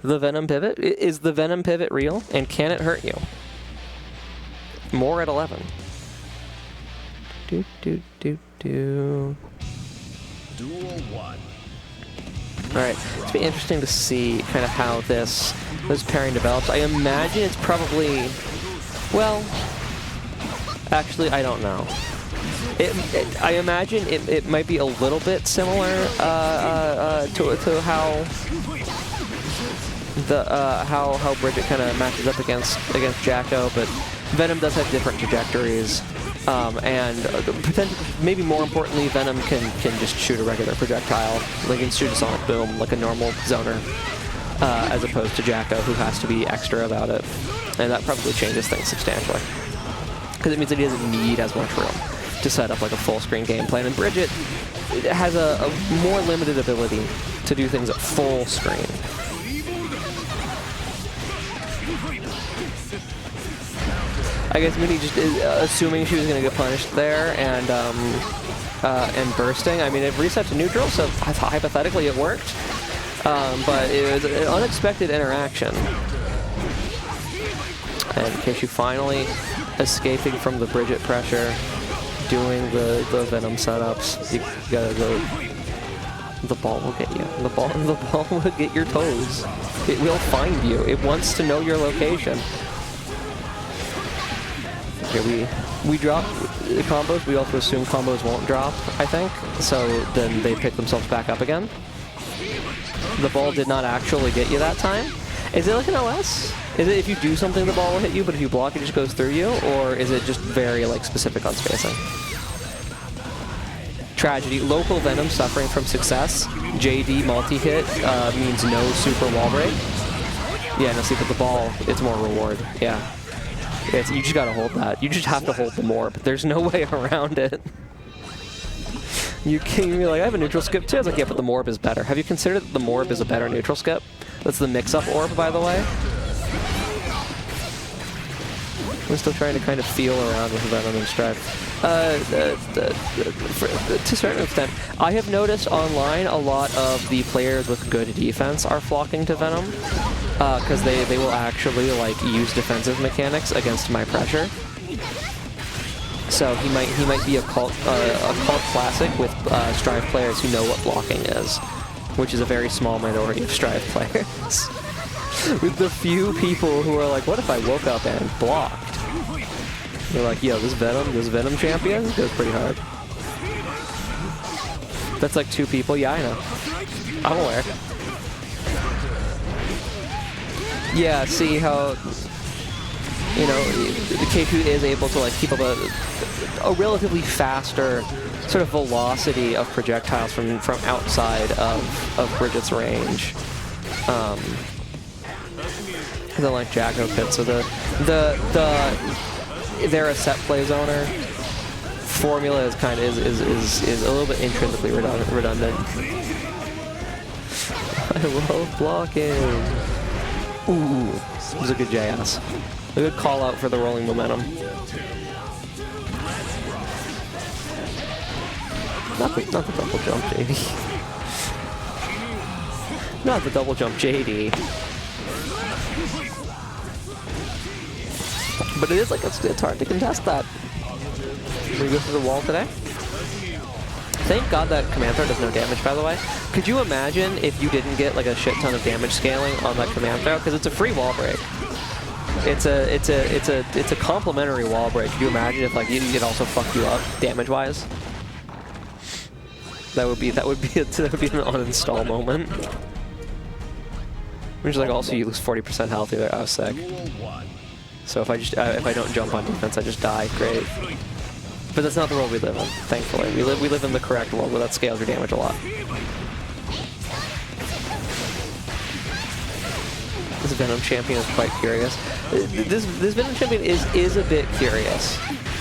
The Venom pivot? Is the Venom pivot real? And can it hurt you? More at 11. Do. Duel 1. Alright, it's be interesting to see kind of how this pairing develops. I imagine it's probably, well, actually I don't know. I imagine it might be a little bit similar to how Bridget kind of matches up against Jacko, but Venom does have different trajectories. And potentially, maybe more importantly, Venom can just shoot a regular projectile. Like, he can shoot a sonic boom like a normal zoner, as opposed to Jacko, who has to be extra about it. And that probably changes things substantially, because it means that he doesn't need as much room to set up like a full-screen game plan. And Bridget has a more limited ability to do things at full screen. I guess Mooney just assuming she was going to get punished there and bursting. I mean, it reset to neutral, so hypothetically it worked. But it was an unexpected interaction. And Kshu finally escaping from the Bridget pressure, doing the Venom setups. You gotta go. The ball will get you. The ball will get your toes. It will find you. It wants to know your location. Here we drop the combos. We also assume combos won't drop, I think. So then they pick themselves back up again. The ball did not actually get you that time. Is it like an OS? Is it if you do something the ball will hit you, but if you block it just goes through you? Or is it just very like specific on spacing? Tragedy. Local Venom suffering from success. JD multi-hit means no super wall break. Yeah, no, see, but the ball, it's more reward. Yeah. You just gotta hold that. You just have to hold the morb. There's no way around it. You can be like, I have a neutral skip too. I was like, yeah, but the morb is better. Have you considered that the morb is a better neutral skip? That's the mix-up orb, by the way. I'm still trying to kind of feel around with Venom and Strive. To a certain extent, I have noticed online a lot of the players with good defense are flocking to Venom, because they will actually like use defensive mechanics against my pressure. So he might be a cult classic with Strive players who know what blocking is, which is a very small minority of Strive players. With the few people who are like, what if I woke up and blocked? They're like, yo, this Venom champion goes pretty hard. That's like 2 people. Yeah, I know. I'm aware. Yeah, see how, you know, the Kshu is able to like keep up a relatively faster sort of velocity of projectiles from outside of Bridget's range. Than like Jacko could. So they're a set play zoner. Formula is kind of is a little bit intrinsically redundant. I love blocking. Ooh, this was a good JS. A good call out for the rolling momentum. Not the double jump, JD. Not the double jump, JD. But it is like it's hard to contest that. Can we go through the wall today? Thank God that command throw does no damage, by the way. Could you imagine if you didn't get like a shit ton of damage scaling on that command throw? Because it's a free wall break. It's a complimentary wall break. Could you imagine if like it also fucked you up damage wise? That would be an uninstall moment. Which is like also you lose 40% health either. Oh, sick. So if I don't jump on defense, I just die. Great. But that's not the world we live in, thankfully. We live in the correct world where that scales your damage a lot. This Venom champion is quite curious. This Venom champion is a bit curious.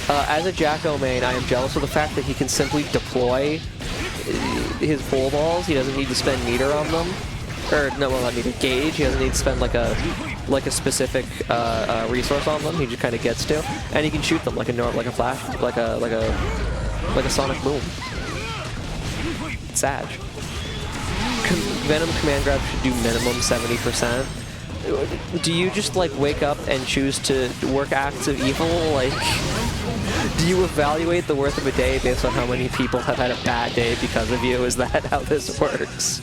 As a Jacko main, I am jealous of the fact that he can simply deploy his pole balls. He doesn't need to spend meter on them. Or no, well, not meter, gauge. He doesn't need to spend like a specific resource on them. He just kind of gets to, and he can shoot them like a flash, like a sonic boom. Sag. Venom command grab should do minimum 70%. Do you just like wake up and choose to work acts of evil? Like, do you evaluate the worth of a day based on how many people have had a bad day because of you? Is that how this works?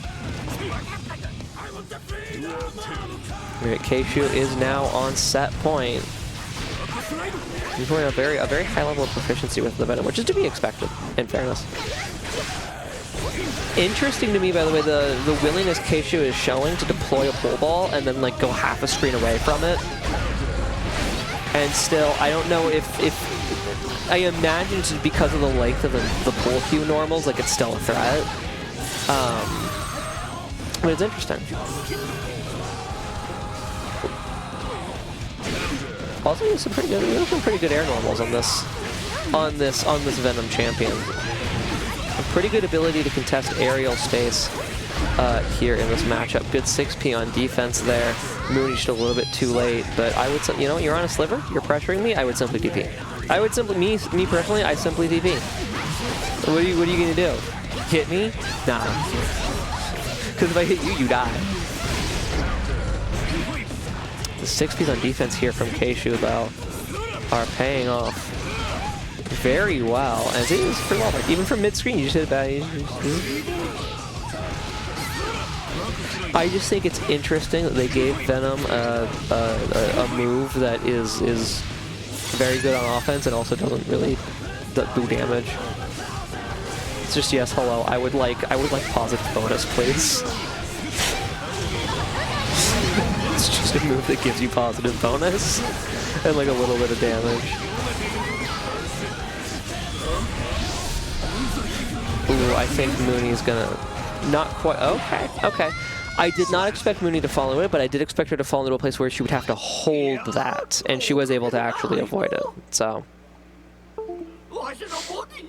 Alright, Kshu is now on set point. He's going a very high level of proficiency with the Venom, which is to be expected, in fairness. Interesting to me, by the way, the willingness Kshu is showing to deploy a pull ball and then like go half a screen away from it. And still, I don't know if I imagine it's because of the length of the pull queue normals, like it's still a threat. But it's interesting. Also, there's some pretty good air normals on this Venom champion. A pretty good ability to contest aerial space here in this matchup. Good 6P on defense there. Mooney just a little bit too late, but I would, you know, you're on a sliver, you're pressuring me, I would simply DP. I would simply, me personally, I simply DP. What are you gonna do? Hit me? Nah. Because if I hit you, you die. The 6Ps on defense here from Kshu, though, are paying off very well, as it is pretty well. Like, even from mid-screen, you just hit it back. I just think it's interesting that they gave Venom a move that is very good on offense and also doesn't really do damage. It's just yes, hello. I would like positive bonus, please. It's just a move that gives you positive bonus and like a little bit of damage. Ooh, I think Mooney's gonna not quite. Okay. I did not expect Mooney to fall into it, but I did expect her to fall into a place where she would have to hold that, and she was able to actually avoid it. So,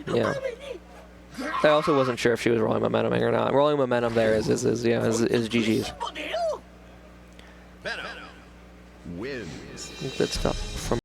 yeah. I also wasn't sure if she was rolling momentum or not. Rolling momentum there is GG's. Venom wins. Good stuff from